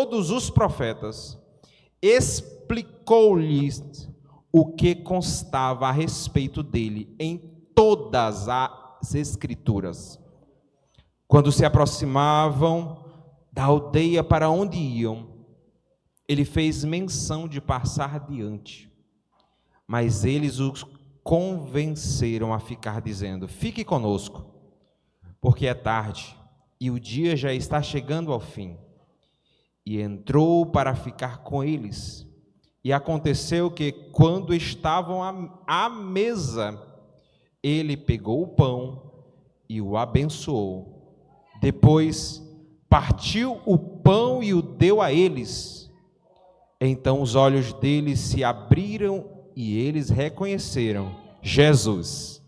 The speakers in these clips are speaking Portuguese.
todos os profetas, explicou-lhes o que constava a respeito dele em todas as Escrituras. Quando se aproximavam da aldeia para onde iam, ele fez menção de passar adiante, mas eles os convenceram a ficar, dizendo: fique conosco, porque é tarde e o dia já está chegando ao fim. E entrou para ficar com eles. E aconteceu que, quando estavam à mesa, ele pegou o pão e o abençoou. Depois partiu o pão e o deu a eles. Então os olhos deles se abriram e eles reconheceram Jesus.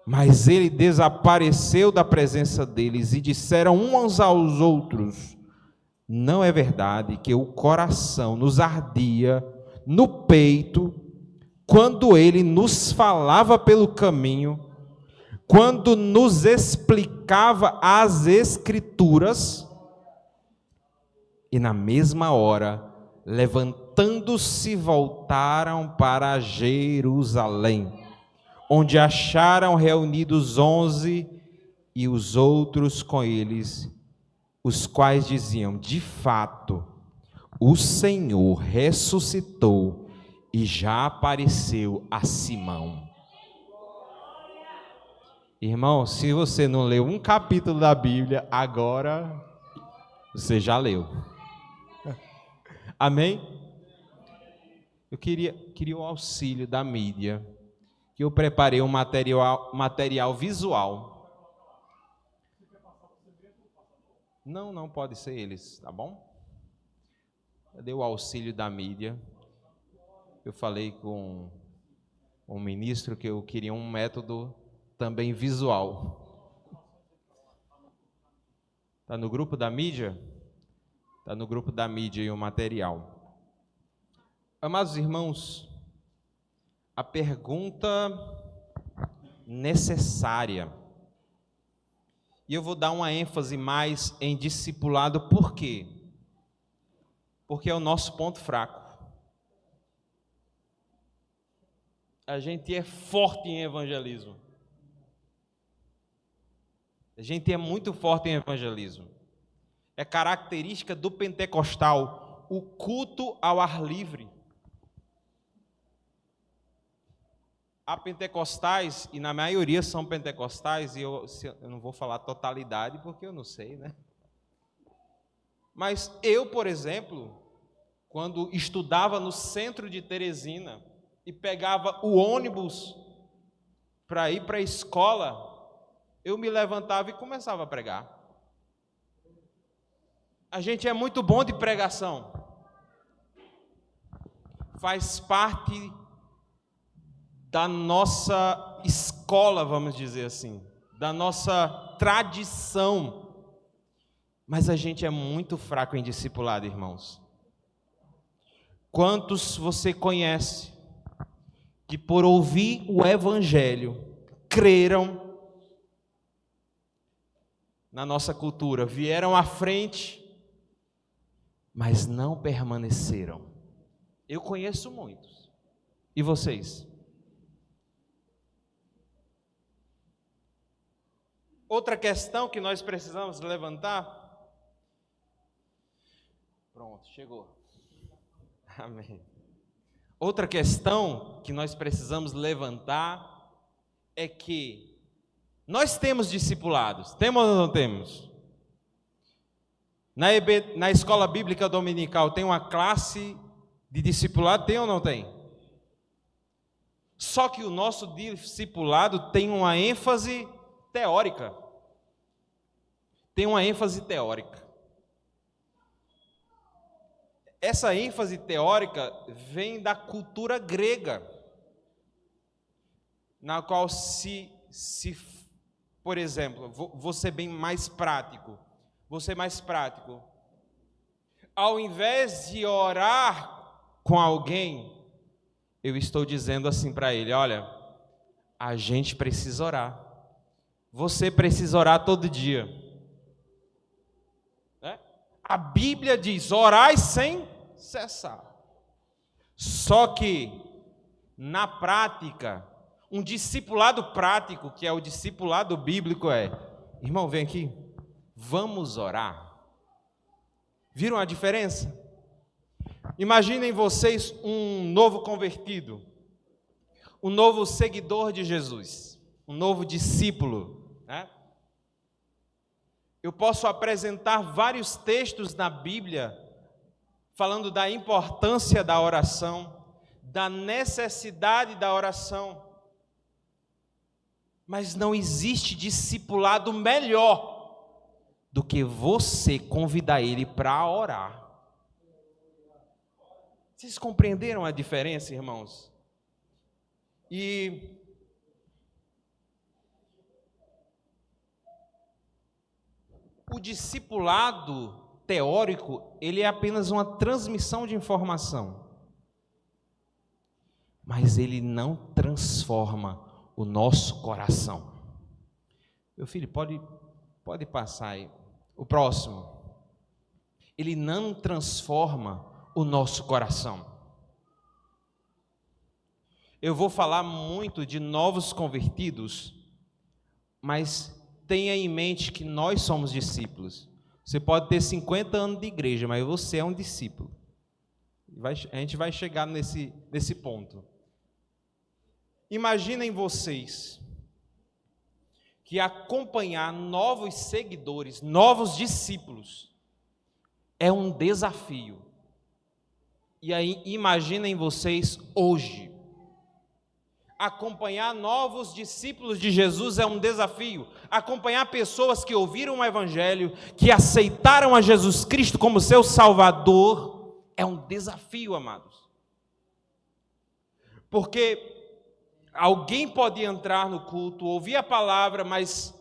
Mas ele desapareceu da presença deles e disseram uns aos outros: não é verdade que o coração nos ardia no peito quando ele nos falava pelo caminho, quando nos explicava as Escrituras? E na mesma hora, levantando-se, voltaram para Jerusalém, onde acharam reunidos 11 e os outros com eles, os quais diziam: de fato, o Senhor ressuscitou e já apareceu a Simão. Irmão, se você não leu um capítulo da Bíblia, agora você já leu. Amém? Eu queria o auxílio da mídia, que eu preparei um material visual. Não pode ser eles, tá bom? Eu dei o auxílio da mídia. Eu falei com o ministro que eu queria um método também visual. Está no grupo da mídia? Está no grupo da mídia e o material. Amados irmãos, a pergunta necessária, e eu vou dar uma ênfase mais em discipulado, por quê? Porque é o nosso ponto fraco. A gente é forte em evangelismo. A gente é muito forte em evangelismo. É característica do pentecostal o culto ao ar livre. Há pentecostais, e na maioria são pentecostais, e eu não vou falar totalidade porque eu não sei, né? Mas eu, por exemplo, quando estudava no centro de Teresina e pegava o ônibus para ir para a escola, eu me levantava e começava a pregar. A gente é muito bom de pregação. Faz parte da nossa escola, vamos dizer assim, da nossa tradição. Mas a gente é muito fraco em discipulado, irmãos. Quantos você conhece que por ouvir o evangelho creram na nossa cultura, vieram à frente, mas não permaneceram? Eu conheço muitos. E vocês? Outra questão que nós precisamos levantar. Pronto, chegou. Amém. Outra questão que nós precisamos levantar é que nós temos discipulados, temos ou não temos? Na escola bíblica dominical tem uma classe de discipulado, tem ou não tem? Só que o nosso discipulado tem uma ênfase teórica. Tem uma ênfase teórica. Essa ênfase teórica vem da cultura grega, na qual por exemplo, vou ser bem mais prático, ao invés de orar com alguém, eu estou dizendo assim para ele: olha, a gente precisa orar, você precisa orar todo dia. A Bíblia diz: orai sem cessar. Só que, na prática, um discipulado prático, que é o discipulado bíblico, é: irmão, vem aqui, vamos orar. Viram a diferença? Imaginem vocês um novo convertido, um novo seguidor de Jesus, um novo discípulo, né? Eu posso apresentar vários textos na Bíblia falando da importância da oração, da necessidade da oração, mas não existe discipulado melhor do que você convidar ele para orar. Vocês compreenderam a diferença, irmãos? E o discipulado teórico, ele é apenas uma transmissão de informação, mas ele não transforma o nosso coração. Meu filho, pode passar aí. O próximo. Ele não transforma o nosso coração. Eu vou falar muito de novos convertidos, mas tenha em mente que nós somos discípulos. Você pode ter 50 anos de igreja, mas você é um discípulo. A gente vai chegar nesse ponto. Imaginem vocês que acompanhar novos seguidores, novos discípulos, é um desafio. E aí, imaginem vocês hoje. Acompanhar novos discípulos de Jesus é um desafio. Acompanhar pessoas que ouviram o Evangelho, que aceitaram a Jesus Cristo como seu Salvador, é um desafio, amados. Porque alguém pode entrar no culto, ouvir a palavra, mas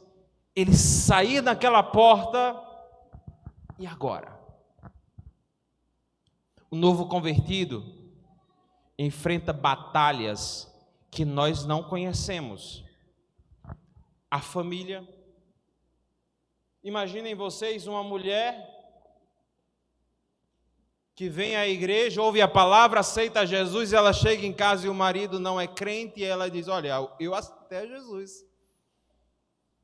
ele sair daquela porta, e agora? O novo convertido enfrenta batalhas que nós não conhecemos. A família. Imaginem vocês uma mulher que vem à igreja, ouve a palavra, aceita Jesus, e ela chega em casa e o marido não é crente, e ela diz: olha, eu aceitei Jesus.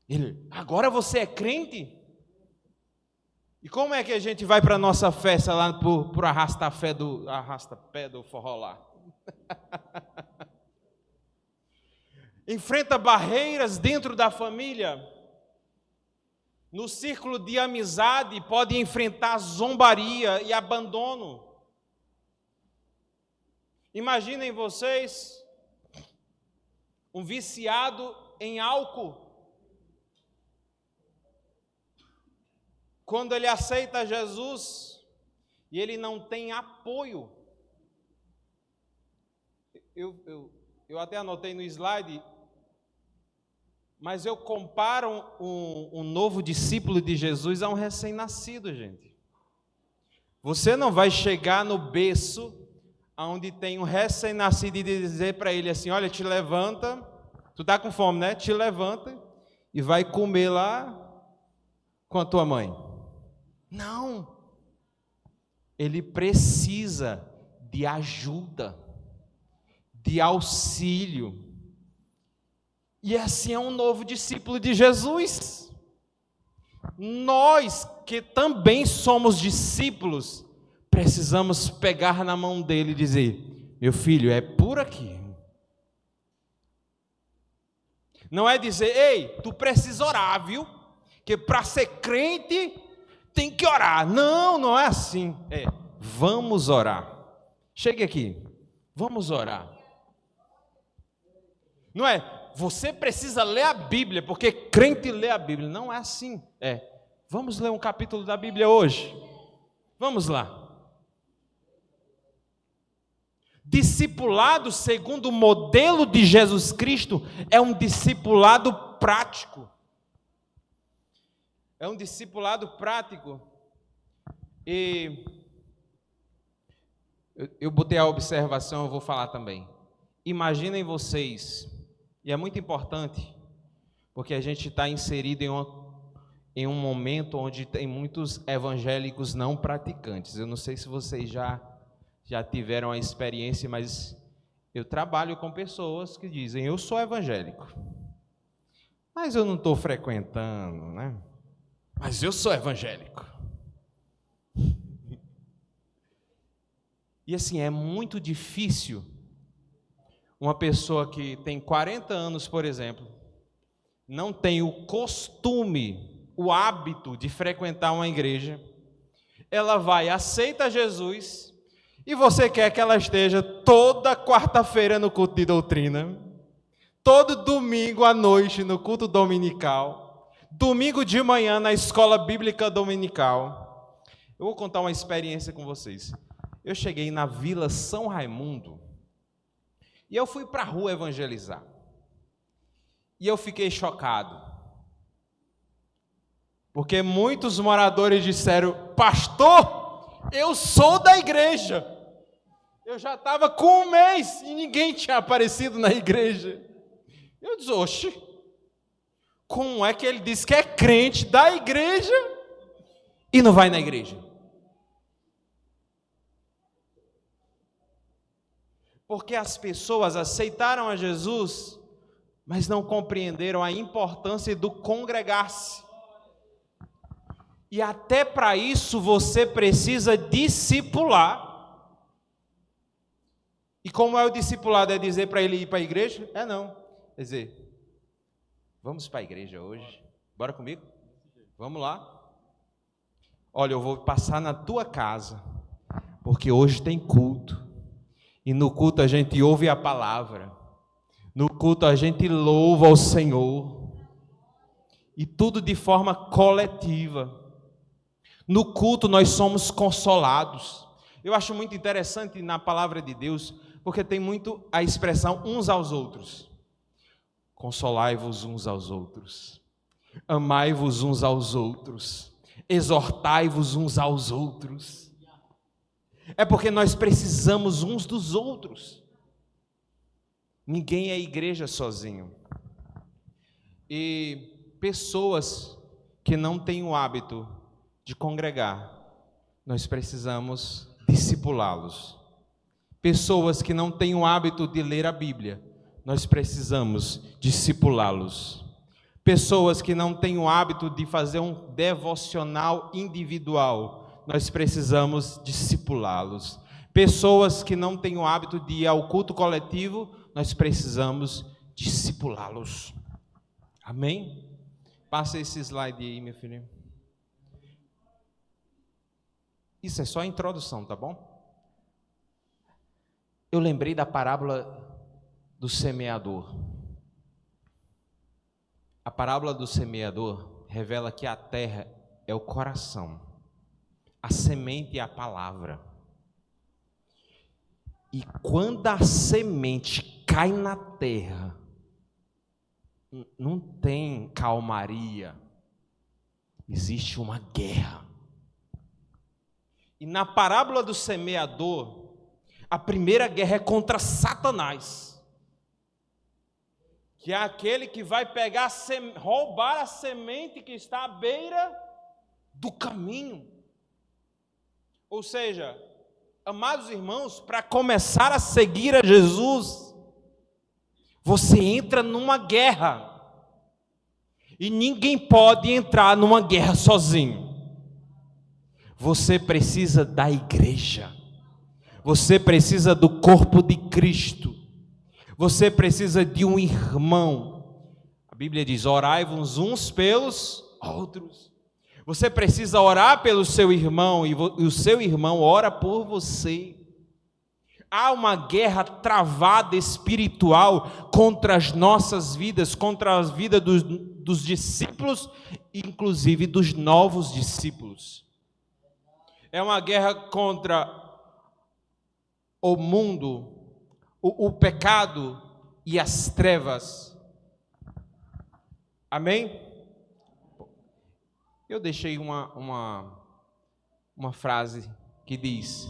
Ele: agora você é crente? E como é que a gente vai para a nossa festa lá por arrasta-pé do forró lá? Enfrenta barreiras dentro da família. No círculo de amizade, pode enfrentar zombaria e abandono. Imaginem vocês um viciado em álcool. Quando ele aceita Jesus e ele não tem apoio. Eu até anotei no slide, mas eu comparo um novo discípulo de Jesus a um recém-nascido, gente. Você não vai chegar no berço onde tem um recém-nascido e dizer para ele assim: olha, te levanta, tu está com fome, né? Te levanta e vai comer lá com a tua mãe. Não. Ele precisa de ajuda, de auxílio. E assim é um novo discípulo de Jesus. Nós que também somos discípulos, precisamos pegar na mão dele e dizer: meu filho, é por aqui. Não é dizer: ei, tu precisa orar, viu? Que para ser crente tem que orar. Não, não é assim. É, vamos orar. Chegue aqui, vamos orar. Não é, você precisa ler a Bíblia, porque crente lê a Bíblia. Não é assim. É, vamos ler um capítulo da Bíblia hoje. Vamos lá. Discipulado segundo o modelo de Jesus Cristo é um discipulado prático. É um discipulado prático. E eu botei a observação, eu vou falar também. Imaginem vocês, e é muito importante, porque a gente está inserido em um momento onde tem muitos evangélicos não praticantes. Eu não sei se vocês já tiveram a experiência, mas eu trabalho com pessoas que dizem: eu sou evangélico, mas eu não estou frequentando, né? Mas eu sou evangélico. E assim, é muito difícil uma pessoa que tem 40 anos, por exemplo, não tem o costume, o hábito de frequentar uma igreja, ela vai, aceita Jesus, e você quer que ela esteja toda quarta-feira no culto de doutrina, todo domingo à noite no culto dominical, domingo de manhã na escola bíblica dominical. Eu vou contar uma experiência com vocês. Eu cheguei na Vila São Raimundo e eu fui para a rua evangelizar. E eu fiquei chocado, porque muitos moradores disseram: pastor, eu sou da igreja. Eu já estava com um mês e ninguém tinha aparecido na igreja. Eu disse: oxe, como é que ele diz que é crente da igreja e não vai na igreja? Porque as pessoas aceitaram a Jesus, mas não compreenderam a importância do congregar-se. E até para isso você precisa discipular. E como é o discipulado? É dizer para ele ir para a igreja? É não. Quer dizer, vamos para a igreja hoje? Bora comigo? Vamos lá. Olha, eu vou passar na tua casa, porque hoje tem culto. E no culto a gente ouve a palavra. No culto a gente louva ao Senhor. E tudo de forma coletiva. No culto nós somos consolados. Eu acho muito interessante na palavra de Deus, porque tem muito a expressão uns aos outros. Consolai-vos uns aos outros. Amai-vos uns aos outros. Exortai-vos uns aos outros. É porque nós precisamos uns dos outros. Ninguém é igreja sozinho. E pessoas que não têm o hábito de congregar, nós precisamos discipulá-los. Pessoas que não têm o hábito de ler a Bíblia, nós precisamos discipulá-los. Pessoas que não têm o hábito de fazer um devocional individual, nós precisamos discipulá-los. Pessoas que não têm o hábito de ir ao culto coletivo, nós precisamos discipulá-los. Amém? Passa esse slide aí, meu filho. Isso é só a introdução, tá bom? Eu lembrei da parábola do semeador. A parábola do semeador revela que a terra é o coração, a semente é a palavra. E quando a semente cai na terra, não tem calmaria, existe uma guerra. E na parábola do semeador, a primeira guerra é contra Satanás, que é aquele que vai pegar, roubar a semente que está à beira do caminho. Ou seja, amados irmãos, para começar a seguir a Jesus, você entra numa guerra. E ninguém pode entrar numa guerra sozinho. Você precisa da igreja. Você precisa do corpo de Cristo. Você precisa de um irmão. A Bíblia diz: orai-vos uns pelos outros. Você precisa orar pelo seu irmão e o seu irmão ora por você. Há uma guerra travada espiritual contra as nossas vidas, contra a vida dos discípulos, inclusive dos novos discípulos. É uma guerra contra o mundo, o pecado e as trevas. Amém? Eu deixei uma frase que diz: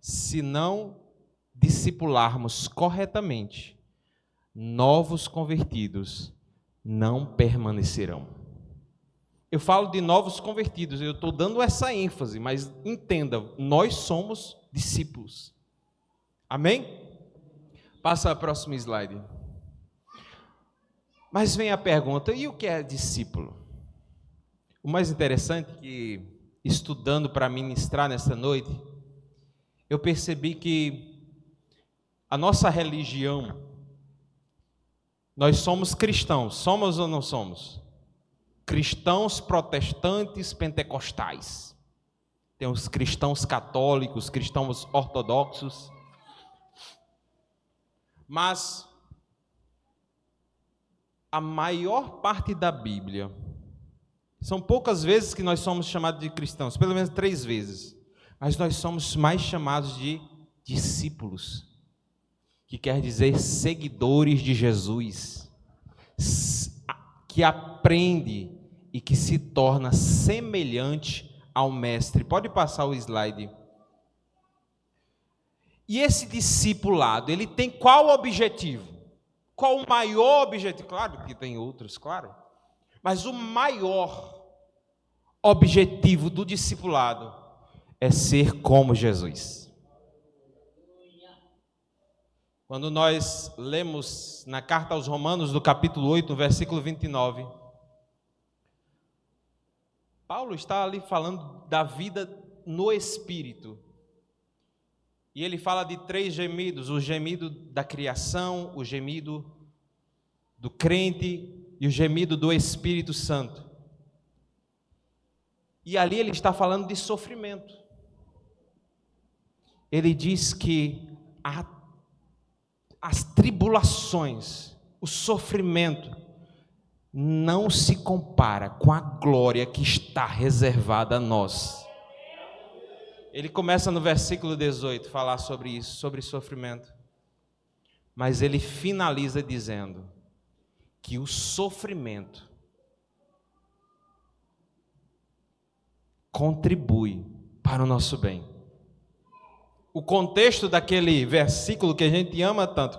se não discipularmos corretamente, novos convertidos não permanecerão. Eu falo de novos convertidos, eu estou dando essa ênfase, mas entenda, nós somos discípulos. Amém? Passa a próxima slide. Mas vem a pergunta, e o que é discípulo? O mais interessante é que, estudando para ministrar nessa noite, eu percebi que a nossa religião, nós somos cristãos, somos ou não somos? Cristãos protestantes pentecostais. Tem os cristãos católicos, cristãos ortodoxos. Mas a maior parte da Bíblia, são poucas vezes que nós somos chamados de cristãos, pelo menos 3 vezes, mas nós somos mais chamados de discípulos, que quer dizer seguidores de Jesus, que aprende e que se torna semelhante ao Mestre. Pode passar o slide. E esse discipulado, ele tem qual objetivo? Qual o maior objetivo? Claro que tem outros, claro. Mas o maior objetivo do discipulado é ser como Jesus. Quando nós lemos na carta aos Romanos, no capítulo 8, no versículo 29, Paulo está ali falando da vida no Espírito. E ele fala de 3 gemidos: o gemido da criação, o gemido do crente e o gemido do Espírito Santo. E ali ele está falando de sofrimento. Ele diz que as tribulações, o sofrimento, não se compara com a glória que está reservada a nós. Ele começa no versículo 18 a falar sobre isso, sobre sofrimento. Mas ele finaliza dizendo que o sofrimento contribui para o nosso bem. O contexto daquele versículo que a gente ama tanto: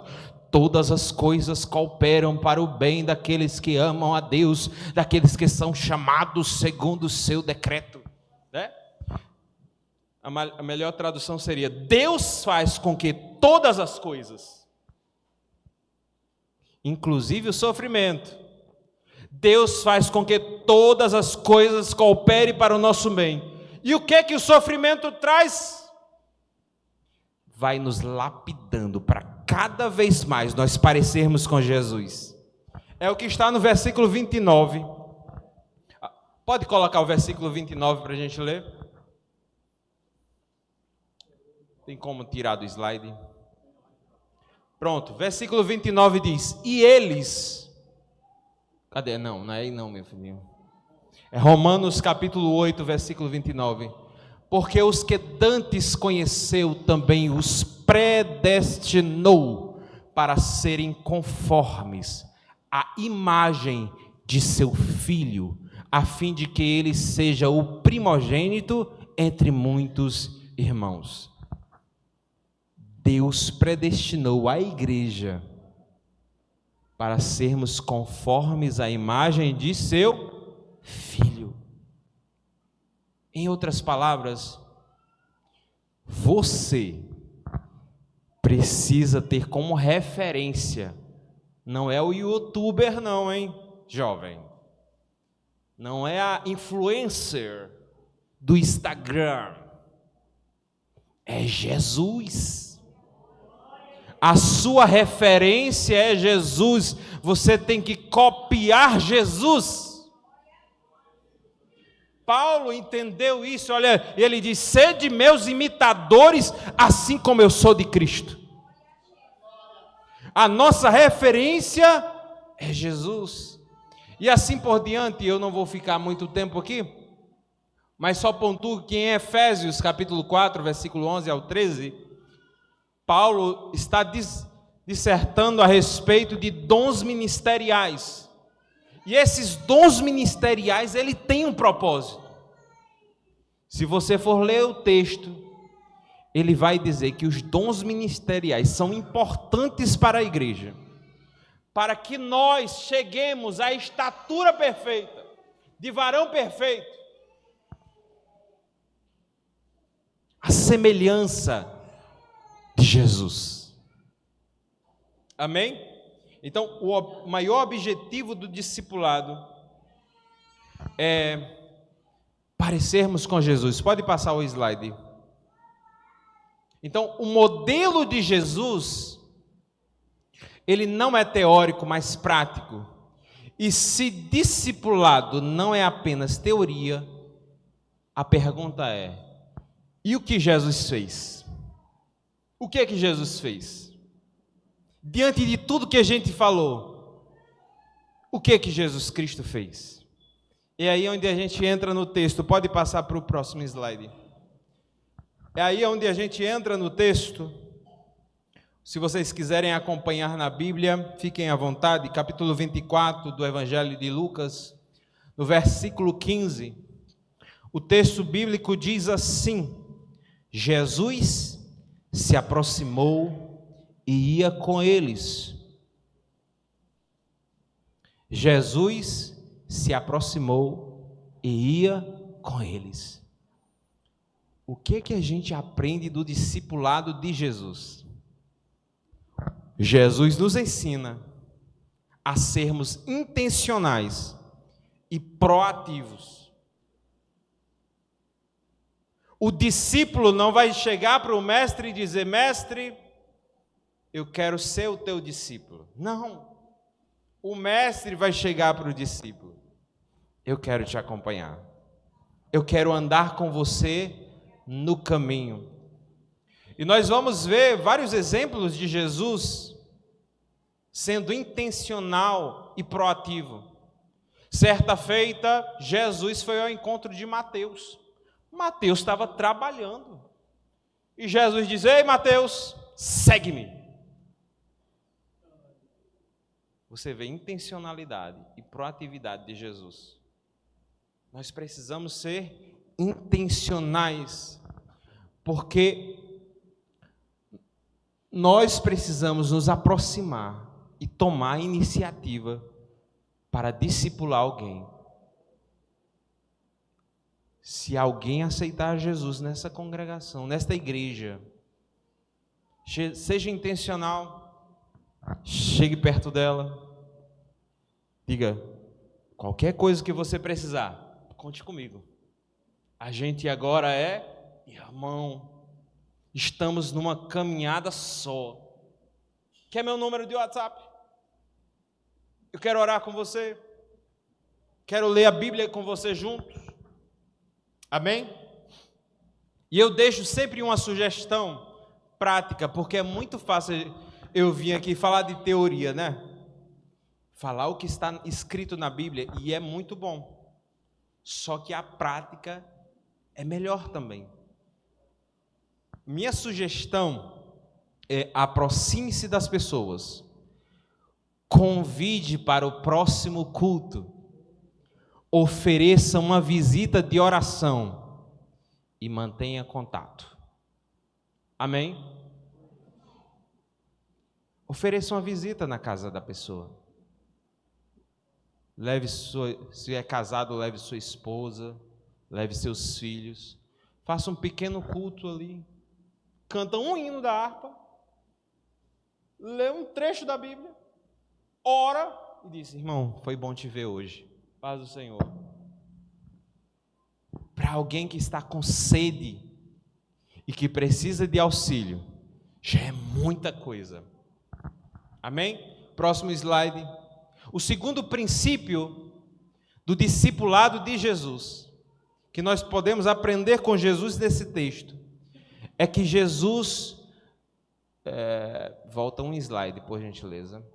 todas as coisas cooperam para o bem daqueles que amam a Deus, daqueles que são chamados segundo o seu decreto, né? A melhor tradução seria: Deus faz com que todas as coisas, inclusive o sofrimento, Deus faz com que todas as coisas cooperem para o nosso bem. E o que o sofrimento traz? Vai nos lapidando para cada vez mais nós parecermos com Jesus. É o que está no versículo 29. Pode colocar o versículo 29 para a gente ler? Tem como tirar do slide? Pronto, versículo 29 diz: e eles... Cadê? Não é aí não, meu filhinho. É Romanos capítulo 8, versículo 29. Porque os que dantes conheceu também os predestinou para serem conformes à imagem de seu Filho, a fim de que ele seja o primogênito entre muitos irmãos. Deus predestinou a igreja para sermos conformes à imagem de seu Filho. Em outras palavras, você precisa ter como referência, não é o youtuber não, hein, jovem? Não é a influencer do Instagram. É Jesus. A sua referência é Jesus. Você tem que copiar Jesus. Paulo entendeu isso, olha, ele diz: sede meus imitadores, assim como eu sou de Cristo. A nossa referência é Jesus. E assim por diante. Eu não vou ficar muito tempo aqui, mas só pontuo que em Efésios capítulo 4, versículo 11 ao 13, Paulo está dissertando a respeito de dons ministeriais. E esses dons ministeriais, ele tem um propósito. Se você for ler o texto, ele vai dizer que os dons ministeriais são importantes para a igreja, para que nós cheguemos à estatura perfeita, de varão perfeito. A semelhança de Jesus. Amém? Então, o maior objetivo do discipulado é parecermos com Jesus. Pode passar o slide. Então, o modelo de Jesus, ele não é teórico, mas prático. E se discipulado não é apenas teoria, a pergunta é: e o que Jesus fez? O que é que Jesus fez? Diante de tudo que a gente falou, o que é que Jesus Cristo fez? É aí onde a gente entra no texto. Pode passar para o próximo slide. É aí onde a gente entra no texto. Se vocês quiserem acompanhar na Bíblia, fiquem à vontade. Capítulo 24 do Evangelho de Lucas, no versículo 15. O texto bíblico diz assim: Jesus se aproximou e ia com eles. Jesus se aproximou e ia com eles. O que a gente aprende do discipulado de Jesus? Jesus nos ensina a sermos intencionais e proativos. O discípulo não vai chegar para o mestre e dizer: mestre, eu quero ser o teu discípulo. Não. O mestre vai chegar para o discípulo: eu quero te acompanhar. Eu quero andar com você no caminho. E nós vamos ver vários exemplos de Jesus sendo intencional e proativo. Certa feita, Jesus foi ao encontro de Mateus. Mateus estava trabalhando. E Jesus diz: ei, Mateus, segue-me. Você vê intencionalidade e proatividade de Jesus. Nós precisamos ser intencionais, porque nós precisamos nos aproximar e tomar a iniciativa para discipular alguém. Se alguém aceitar Jesus nessa congregação, nesta igreja, seja intencional, chegue perto dela, diga: qualquer coisa que você precisar, conte comigo. A gente agora é irmão, estamos numa caminhada só. Quer meu número de WhatsApp? Eu quero orar com você, quero ler a Bíblia com você juntos. Amém? E eu deixo sempre uma sugestão prática, porque é muito fácil eu vir aqui falar de teoria, né? Falar o que está escrito na Bíblia, e é muito bom. Só que a prática é melhor também. Minha sugestão é: aproxime-se das pessoas, convide para o próximo culto, ofereça uma visita de oração e mantenha contato. Amém? Ofereça uma visita na casa da pessoa. Se é casado, leve sua esposa, leve seus filhos. Faça um pequeno culto ali. Canta um hino da harpa, lê um trecho da Bíblia, ora e diz: irmão, foi bom te ver hoje. Paz do Senhor. Para alguém que está com sede e que precisa de auxílio, já é muita coisa. Amém? Próximo slide. O segundo princípio do discipulado de Jesus, que nós podemos aprender com Jesus nesse texto, é que Jesus, volta um slide, por gentileza,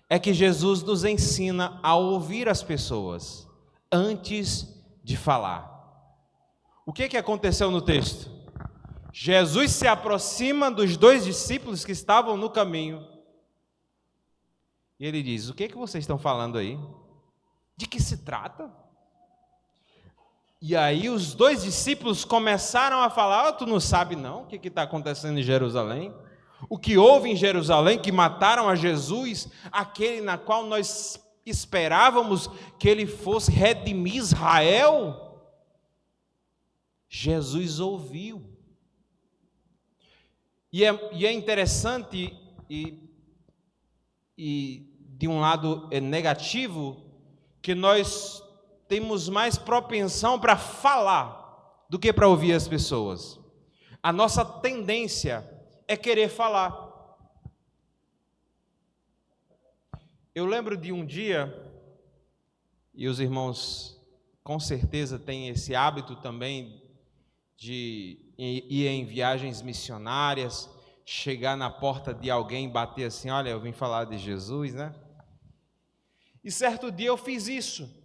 é que Jesus nos ensina a ouvir as pessoas antes de falar. O que aconteceu no texto? Jesus se aproxima dos dois discípulos que estavam no caminho, e ele diz: o que vocês estão falando aí? De que se trata? E aí os dois discípulos começaram a falar: tu não sabe não o que está acontecendo em Jerusalém? O que houve em Jerusalém, que mataram a Jesus, aquele na qual nós esperávamos que ele fosse redimir Israel. Jesus ouviu. E é interessante, e de um lado é negativo, que nós temos mais propensão para falar do que para ouvir as pessoas. A nossa tendência é querer falar. Eu lembro de um dia, e os irmãos com certeza têm esse hábito também de ir em viagens missionárias, chegar na porta de alguém e bater assim: olha, eu vim falar de Jesus, né? E certo dia eu fiz isso.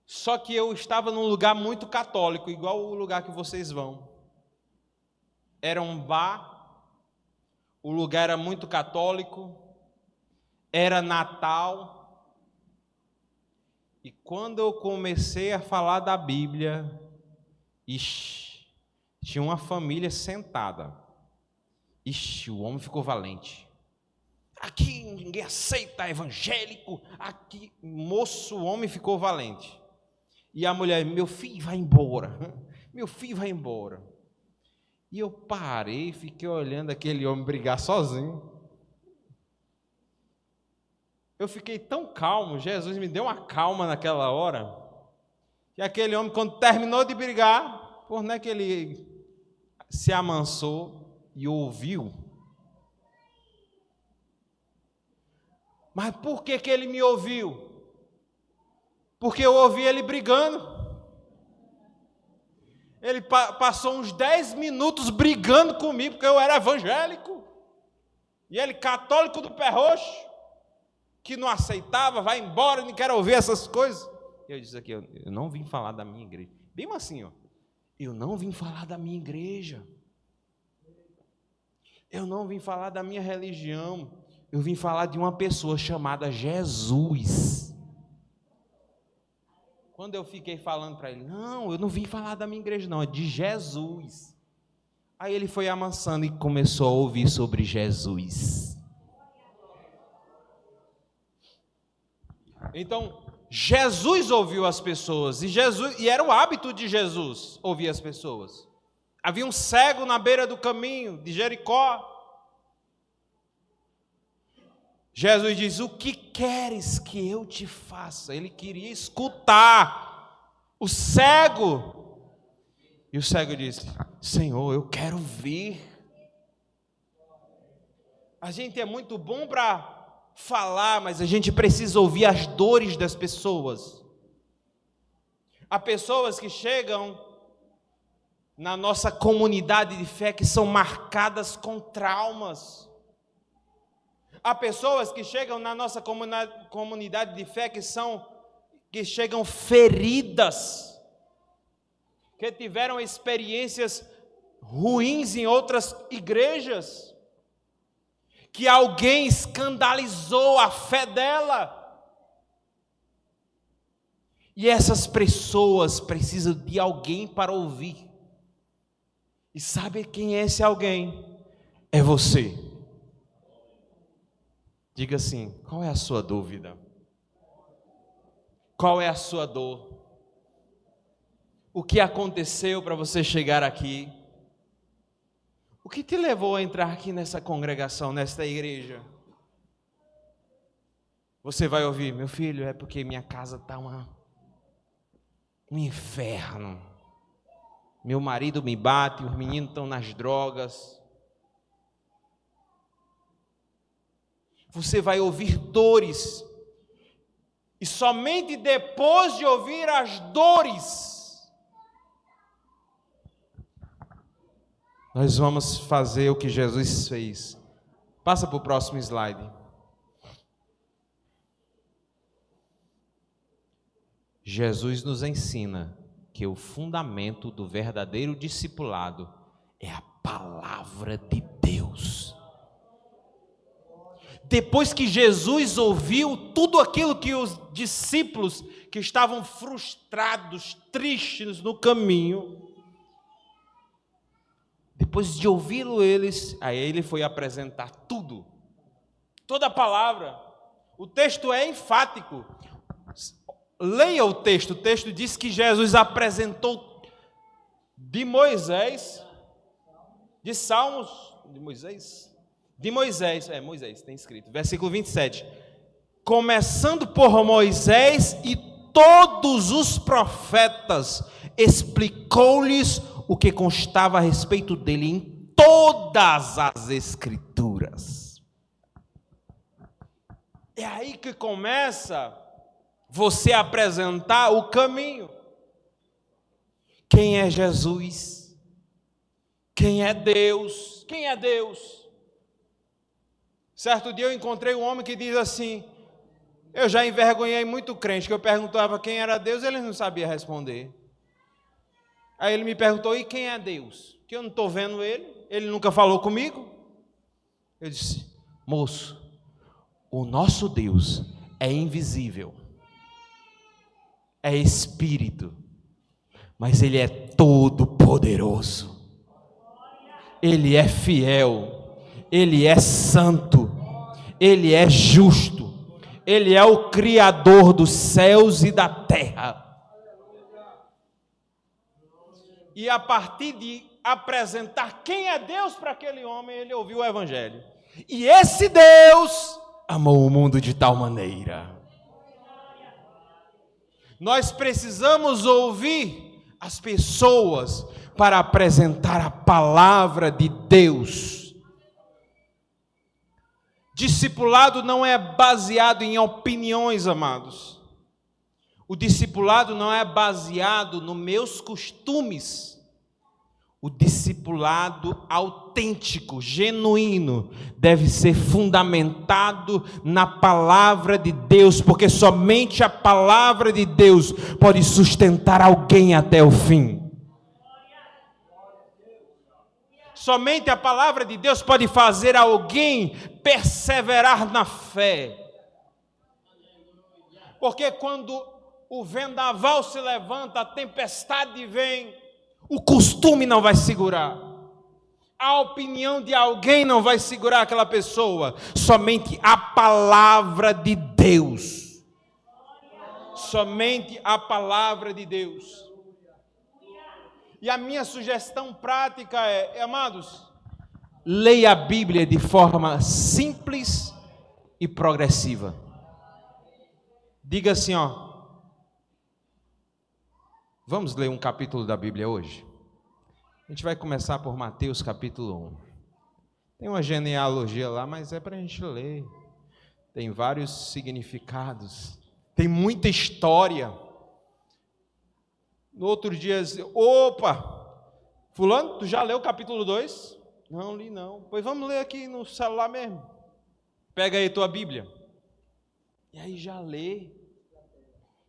Só que eu estava num lugar muito católico, igual o lugar que vocês vão. Era um bar, o lugar era muito católico, era Natal. E quando eu comecei a falar da Bíblia, tinha uma família sentada. O homem ficou valente. Aqui ninguém aceita evangélico. Aqui, moço, o homem ficou valente. E a mulher: meu filho vai embora. Meu filho vai embora. E eu parei, fiquei olhando aquele homem brigar sozinho. Eu fiquei tão calmo, Jesus me deu uma calma naquela hora, que aquele homem, quando terminou de brigar, por não é que ele se amansou e ouviu. Mas por que ele me ouviu? Porque eu ouvi ele brigando. Ele passou uns 10 minutos brigando comigo, porque eu era evangélico. E ele, católico do pé roxo, que não aceitava, vai embora, não quero ouvir essas coisas. Eu disse aqui: eu não vim falar da minha igreja. Bem assim, ó. Eu não vim falar da minha igreja. Eu não vim falar da minha religião. Eu vim falar de uma pessoa chamada Jesus. Quando eu fiquei falando para ele: não, eu não vim falar da minha igreja não, é de Jesus. Aí ele foi amansando e começou a ouvir sobre Jesus. Então, Jesus ouviu as pessoas, e era o hábito de Jesus ouvir as pessoas. Havia um cego na beira do caminho de Jericó. Jesus diz: o que queres que eu te faça? Ele queria escutar o cego. E o cego disse: Senhor, eu quero ver. A gente é muito bom para falar, mas a gente precisa ouvir as dores das pessoas. Há pessoas que chegam na nossa comunidade de fé que são marcadas com traumas. Há pessoas que chegam na nossa comunidade de fé que chegam feridas, que tiveram experiências ruins em outras igrejas, que alguém escandalizou a fé dela. E essas pessoas precisam de alguém para ouvir. E sabe quem é esse alguém? É você. Diga assim: qual é a sua dúvida? Qual é a sua dor? O que aconteceu para você chegar aqui? O que te levou a entrar aqui nessa congregação, nesta igreja? Você vai ouvir: meu filho, é porque minha casa está um inferno. Meu marido me bate, os meninos estão nas drogas. Você vai ouvir dores. E somente depois de ouvir as dores, nós vamos fazer o que Jesus fez. Passa para o próximo slide. Jesus nos ensina que o fundamento do verdadeiro discipulado é a palavra de Deus. Depois que Jesus ouviu tudo aquilo que os discípulos que estavam frustrados, tristes no caminho, depois de ouvi-lo aí ele foi apresentar tudo, toda a palavra, O texto é enfático. Leia o texto diz que Jesus apresentou de Moisés, de Salmos, de Moisés, Moisés, tem escrito, versículo 27, começando por Moisés e todos os profetas, explicou-lhes o que constava a respeito dele em todas as Escrituras. É aí que começa você apresentar o caminho. Quem é Jesus? Quem é Deus? Quem é Deus? Certo dia eu encontrei um homem que diz assim, eu já envergonhei muito crente, que eu perguntava quem era Deus, ele não sabia responder. Aí ele me perguntou, e quem é Deus? Que eu não estou vendo ele nunca falou comigo. Eu disse, moço, o nosso Deus é invisível, é espírito, mas ele é todo poderoso, ele é fiel, ele é santo, ele é justo, ele é o Criador dos céus e da terra. E a partir de apresentar quem é Deus para aquele homem, ele ouviu o Evangelho. E esse Deus amou o mundo de tal maneira. Nós precisamos ouvir as pessoas para apresentar a palavra de Deus. Discipulado não é baseado em opiniões, amados. O discipulado não é baseado nos meus costumes. O discipulado autêntico, genuíno, deve ser fundamentado na palavra de Deus, porque somente a palavra de Deus pode sustentar alguém até o fim. Somente a palavra de Deus pode fazer alguém perseverar na fé. Porque quando o vendaval se levanta, a tempestade vem, o costume não vai segurar. A opinião de alguém não vai segurar aquela pessoa. Somente a palavra de Deus. Somente a palavra de Deus. E a minha sugestão prática amados, leia a Bíblia de forma simples e progressiva. Diga assim, vamos ler um capítulo da Bíblia hoje? A gente vai começar por Mateus capítulo 1. Tem uma genealogia lá, mas é para a gente ler. Tem vários significados. Tem muita história. No outro dia, opa, fulano, tu já leu o capítulo 2? Não li não. Pois vamos ler aqui no celular mesmo. Pega aí tua Bíblia. E aí já lê,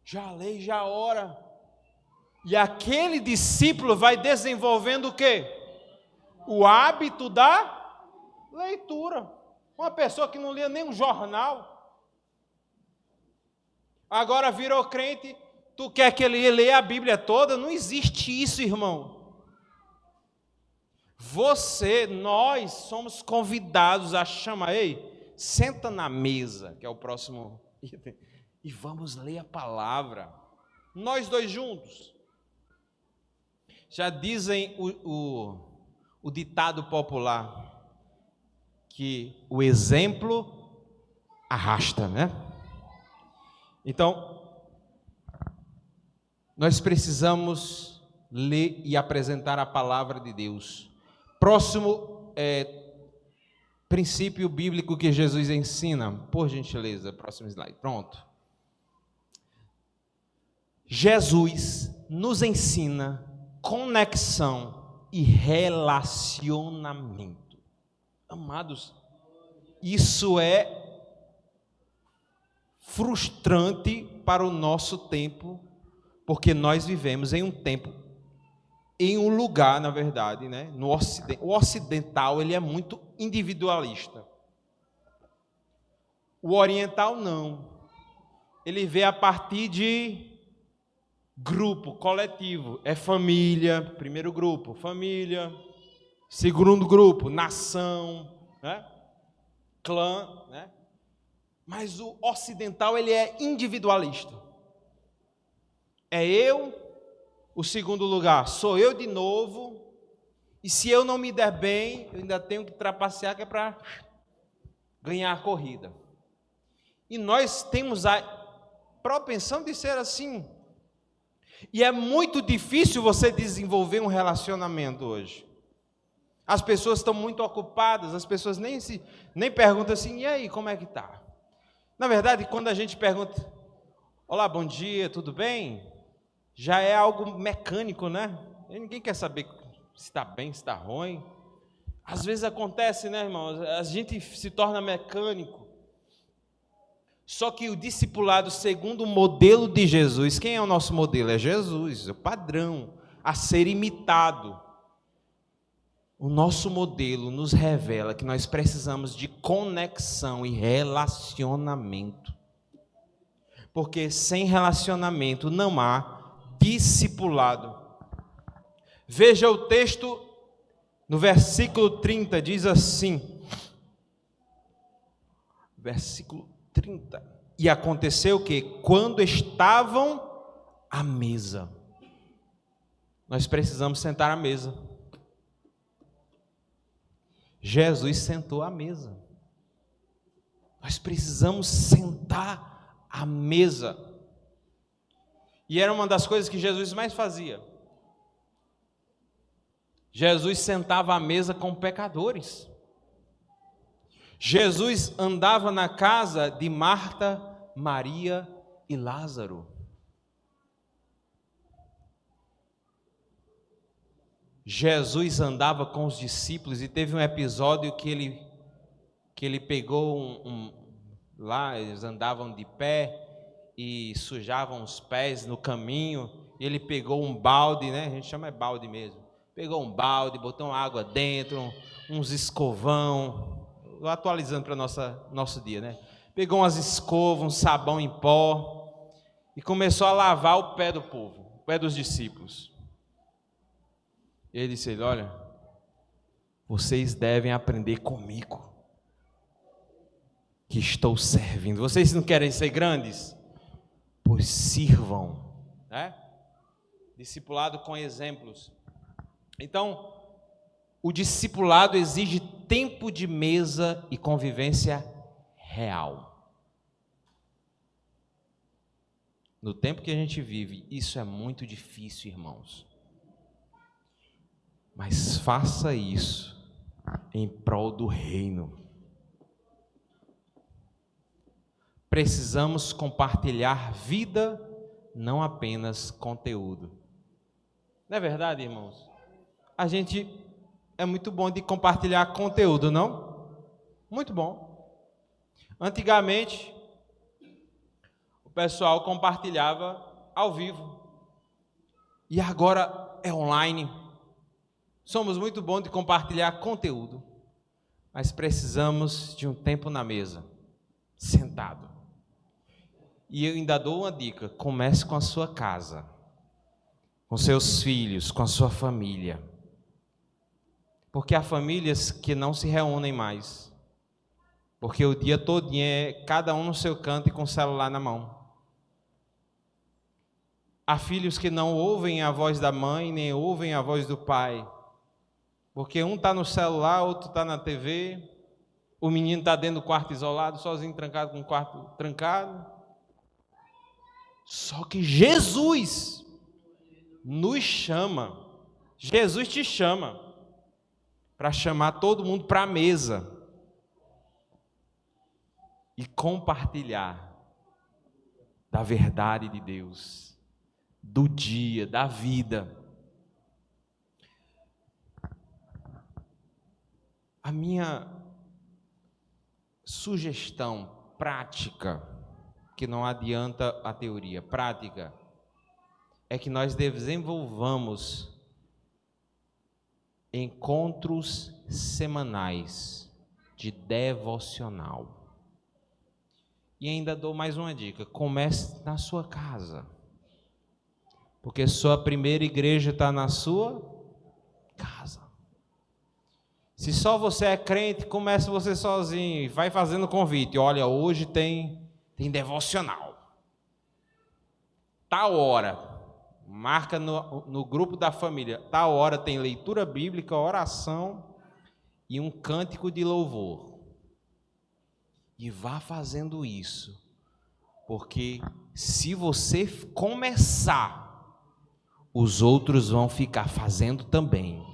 já ora. E aquele discípulo vai desenvolvendo o quê? O hábito da leitura. Uma pessoa que não lia nem um jornal, agora virou crente, tu quer que ele leia a Bíblia toda? Não existe isso, irmão. Nós somos convidados a chamar, ei, senta na mesa, que é o próximo item, e vamos ler a palavra. Nós dois juntos. Já dizem o ditado popular, que o exemplo arrasta, né? Então, nós precisamos ler e apresentar a palavra de Deus. Próximo princípio bíblico que Jesus ensina, por gentileza, próximo slide, pronto. Jesus nos ensina conexão e relacionamento. Amados, isso é frustrante para o nosso tempo, porque nós vivemos em um tempo, em um lugar, na verdade, né? No Ocidente, o ocidental ele é muito individualista. O oriental não. Ele vê a partir de grupo, coletivo, é família, primeiro grupo, família, segundo grupo, nação, né? Clã, né? Mas o ocidental, ele é individualista. É eu, o segundo lugar, sou eu de novo, e se eu não me der bem, eu ainda tenho que trapacear, que é para ganhar a corrida. E nós temos a propensão de ser assim. E é muito difícil você desenvolver um relacionamento hoje. As pessoas estão muito ocupadas, as pessoas nem perguntam assim, e aí, como é que está? Na verdade, quando a gente pergunta, olá, bom dia, tudo bem? Já é algo mecânico, né? E ninguém quer saber se está bem, se está ruim. Às vezes acontece, né, irmãos? A gente se torna mecânico. Só que o discipulado segundo o modelo de Jesus, quem é o nosso modelo? É Jesus, o padrão a ser imitado. O nosso modelo nos revela que nós precisamos de conexão e relacionamento. Porque sem relacionamento não há discipulado. Veja o texto no versículo 30, diz assim, versículo 30. E aconteceu que quando estavam à mesa, nós precisamos sentar à mesa. Jesus sentou à mesa. Nós precisamos sentar à mesa. E era uma das coisas que Jesus mais fazia. Jesus sentava à mesa com pecadores. Jesus andava na casa de Marta, Maria e Lázaro. Jesus andava com os discípulos e teve um episódio que ele pegou lá, eles andavam de pé e sujavam os pés no caminho, e ele pegou um balde, né? A gente chama balde mesmo. Pegou um balde, botou uma água dentro, uns escovão, atualizando para nosso dia, né? Pegou umas escovas, um sabão em pó e começou a lavar o pé do povo, o pé dos discípulos. E ele disse: olha, vocês devem aprender comigo, que estou servindo. Vocês não querem ser grandes? Pois sirvam, né? Discipulado com exemplos. Então, o discipulado exige tempo de mesa e convivência real. No tempo que a gente vive, isso é muito difícil, irmãos. Mas faça isso em prol do reino. Precisamos compartilhar vida, não apenas conteúdo. Não é verdade, irmãos? A gente é muito bom de compartilhar conteúdo, não? Muito bom. Antigamente, o pessoal compartilhava ao vivo. E agora é online. Somos muito bons de compartilhar conteúdo. Mas precisamos de um tempo na mesa, sentado. E eu ainda dou uma dica: comece com a sua casa, com seus filhos, com a sua família. Porque há famílias que não se reúnem mais. Porque o dia todo é cada um no seu canto e com o celular na mão. Há filhos que não ouvem a voz da mãe, nem ouvem a voz do pai. Porque um está no celular, outro está na TV, o menino está dentro do quarto isolado, sozinho, trancado, com o quarto trancado. Só que Jesus nos chama, Jesus te chama para chamar todo mundo para a mesa e compartilhar da verdade de Deus, do dia, da vida. A minha sugestão prática, que não adianta a teoria, prática, é que nós desenvolvamos encontros semanais de devocional. E ainda dou mais uma dica: comece na sua casa, porque sua primeira igreja está na sua casa. Se só você é crente, comece você sozinho, vai fazendo convite. Olha, hoje tem devocional. Tal hora, marca no grupo da família, tal hora tem leitura bíblica, oração e um cântico de louvor. E vá fazendo isso, porque se você começar, os outros vão ficar fazendo também.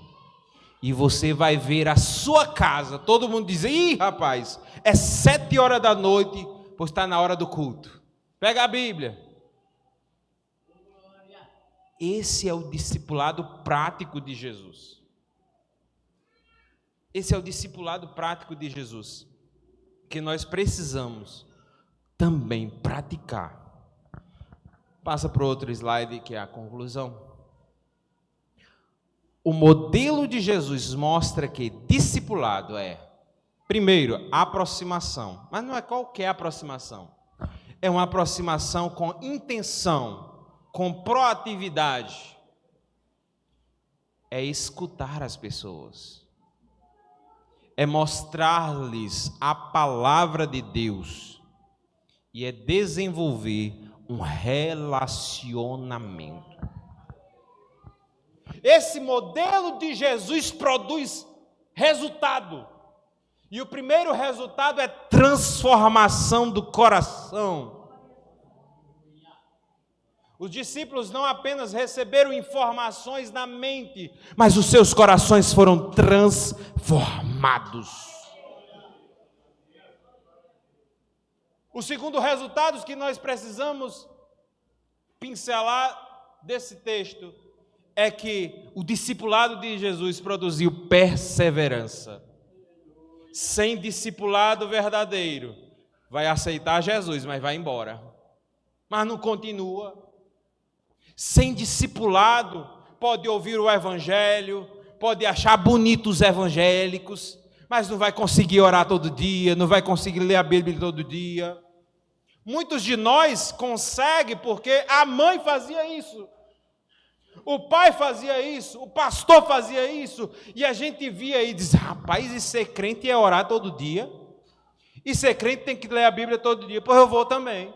E você vai ver a sua casa, todo mundo diz: ih, rapaz, é 7 horas da noite, pois está na hora do culto. Pega a Bíblia. Esse é o discipulado prático de Jesus. Esse é o discipulado prático de Jesus, que nós precisamos também praticar. Passa para o outro slide, que é a conclusão. O modelo de Jesus mostra que discipulado é, primeiro, aproximação. Mas não é qualquer aproximação. É uma aproximação com intenção, com proatividade. É escutar as pessoas. É mostrar-lhes a palavra de Deus. E é desenvolver um relacionamento. Esse modelo de Jesus produz resultado. E o primeiro resultado é transformação do coração. Os discípulos não apenas receberam informações na mente, mas os seus corações foram transformados. O segundo resultado que nós precisamos pincelar desse texto é que o discipulado de Jesus produziu perseverança. Sem discipulado verdadeiro, vai aceitar Jesus, mas vai embora. Mas não continua. Sem discipulado, pode ouvir o evangelho, pode achar bonitos os evangélicos, mas não vai conseguir orar todo dia, não vai conseguir ler a Bíblia todo dia. Muitos de nós conseguem porque a mãe fazia isso. O pai fazia isso, o pastor fazia isso, e a gente via e dizia: rapaz, e ser crente é orar todo dia? E ser crente tem que ler a Bíblia todo dia? Pois eu vou também.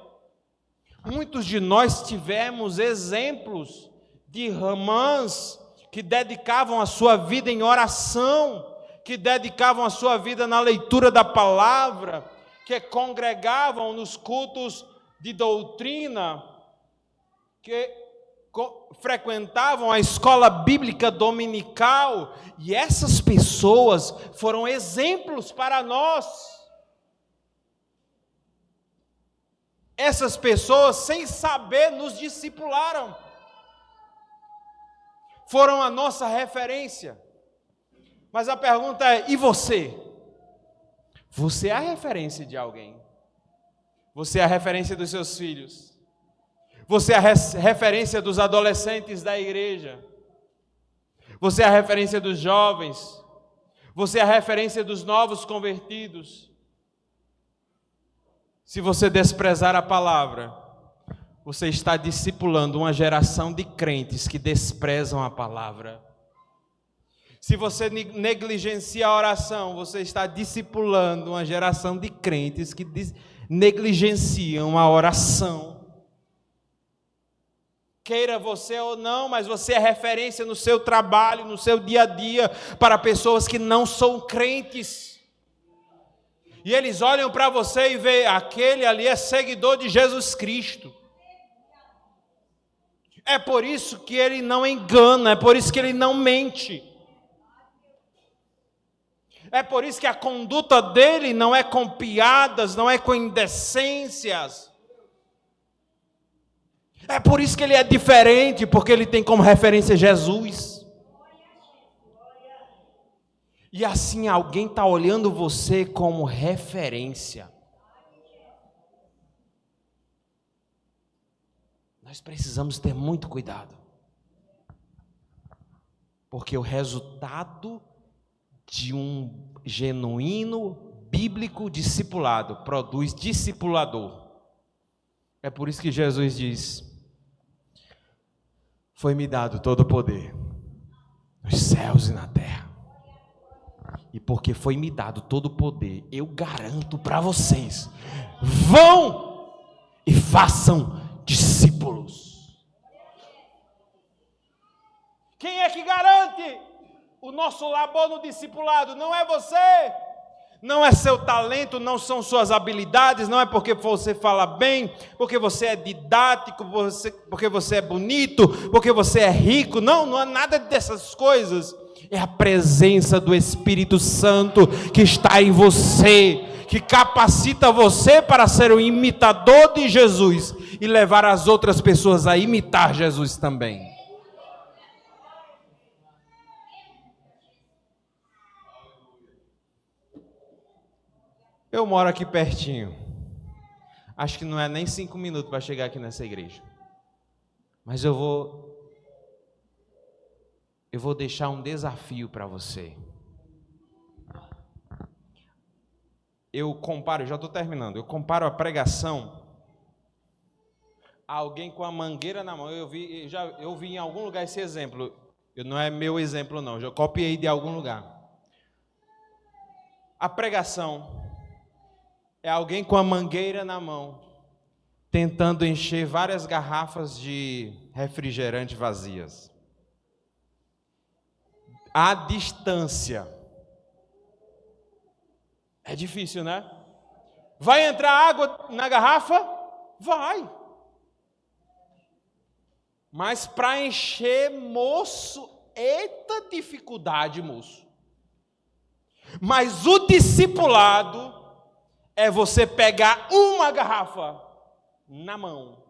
Muitos de nós tivemos exemplos de irmãs que dedicavam a sua vida em oração, que dedicavam a sua vida na leitura da palavra, que congregavam nos cultos de doutrina, que frequentavam a escola bíblica dominical, e essas pessoas foram exemplos para nós. Essas pessoas, sem saber, nos discipularam, foram a nossa referência. Mas a pergunta é: e você? Você é a referência de alguém? Você é a referência dos seus filhos? Você é a referência dos adolescentes da igreja? Você é a referência dos jovens? Você é a referência dos novos convertidos? Se você desprezar a palavra, você está discipulando uma geração de crentes que desprezam a palavra. Se você negligencia a oração, você está discipulando uma geração de crentes que negligenciam a oração. Queira você ou não, mas você é referência no seu trabalho, no seu dia a dia, para pessoas que não são crentes. E eles olham para você e veem: aquele ali é seguidor de Jesus Cristo. É por isso que ele não engana, é por isso que ele não mente. É por isso que a conduta dele não é com piadas, não é com indecências. É por isso que ele é diferente, porque ele tem como referência Jesus. E assim alguém está olhando você como referência. Nós precisamos ter muito cuidado. Porque o resultado de um genuíno bíblico discipulado produz discipulador. É por isso que Jesus diz: foi-me dado todo o poder, nos céus e na terra. E porque foi me dado todo o poder, eu garanto para vocês: vão e façam discípulos. Quem é que garante o nosso labor no discipulado? Não é você, não é seu talento, não são suas habilidades, não é porque você fala bem, porque você é didático, porque você é bonito, porque você é rico. Não é nada dessas coisas. É a presença do Espírito Santo que está em você, que capacita você para ser um imitador de Jesus e levar as outras pessoas a imitar Jesus também. Eu moro aqui pertinho. Acho que não é nem 5 minutos para chegar aqui nessa igreja. Mas eu vou deixar um desafio para você. Já estou terminando, eu comparo a pregação a alguém com a mangueira na mão. Eu vi em algum lugar esse exemplo. Não é meu exemplo não, já copiei de algum lugar. A pregação é alguém com a mangueira na mão, tentando encher várias garrafas de refrigerante vazias. À distância. É difícil, né? Vai entrar água na garrafa? Vai. Mas para encher, moço, eita dificuldade, moço. Mas o discipulado é você pegar uma garrafa na mão,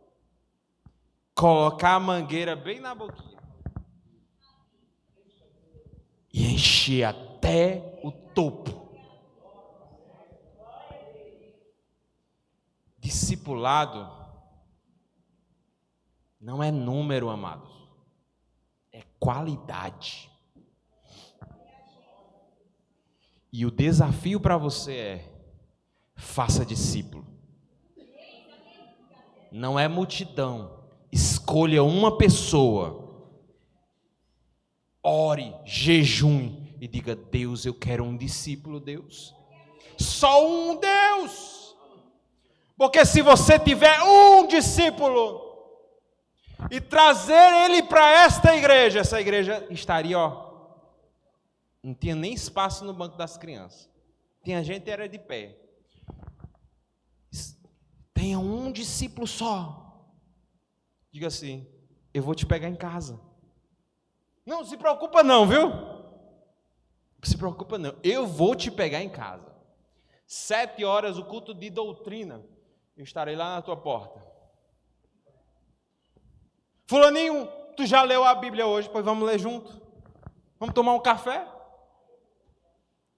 colocar a mangueira bem na boquinha e encher até o topo. Discipulado não é número, amados, é qualidade. E o desafio para você é: faça discípulo. Não é multidão. Escolha uma pessoa. Ore, jejum e diga: Deus, eu quero um discípulo, Deus. Só um Deus. Porque se você tiver um discípulo e trazer ele para esta igreja, essa igreja estaria, não tinha nem espaço no banco das crianças. Tinha gente que era de pé. Tenha um discípulo só. Diga assim: eu vou te pegar em casa. Não se preocupa não, viu? Não se preocupa não. Eu vou te pegar em casa. 7 horas, o culto de doutrina. Eu estarei lá na tua porta. Fulaninho, tu já leu a Bíblia hoje? Pois vamos ler junto. Vamos tomar um café?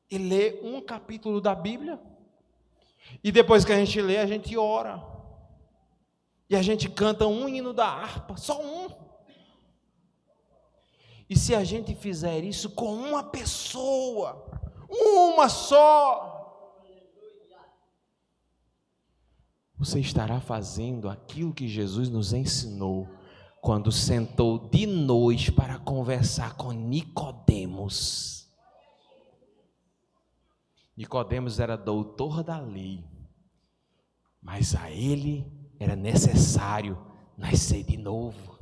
E ler um capítulo da Bíblia. E depois que a gente lê, a gente ora. E a gente canta um hino da harpa, só um. E se a gente fizer isso com uma pessoa, uma só, você estará fazendo aquilo que Jesus nos ensinou quando sentou de noite para conversar com Nicodemos. Nicodemos era doutor da lei, mas a ele era necessário nascer de novo.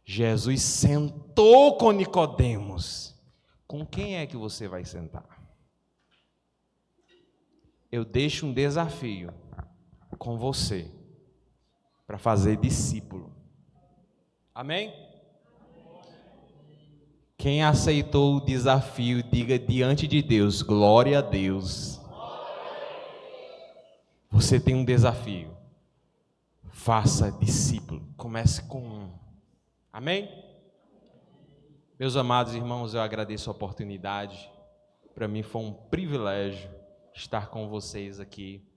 Jesus sentou com Nicodemos. Com quem é que você vai sentar? Eu deixo um desafio com você para fazer discípulo. Amém? Quem aceitou o desafio, diga diante de Deus: glória a Deus. Você tem um desafio. Faça discípulo. Comece com um. Amém? Meus amados irmãos, eu agradeço a oportunidade. Para mim foi um privilégio estar com vocês aqui.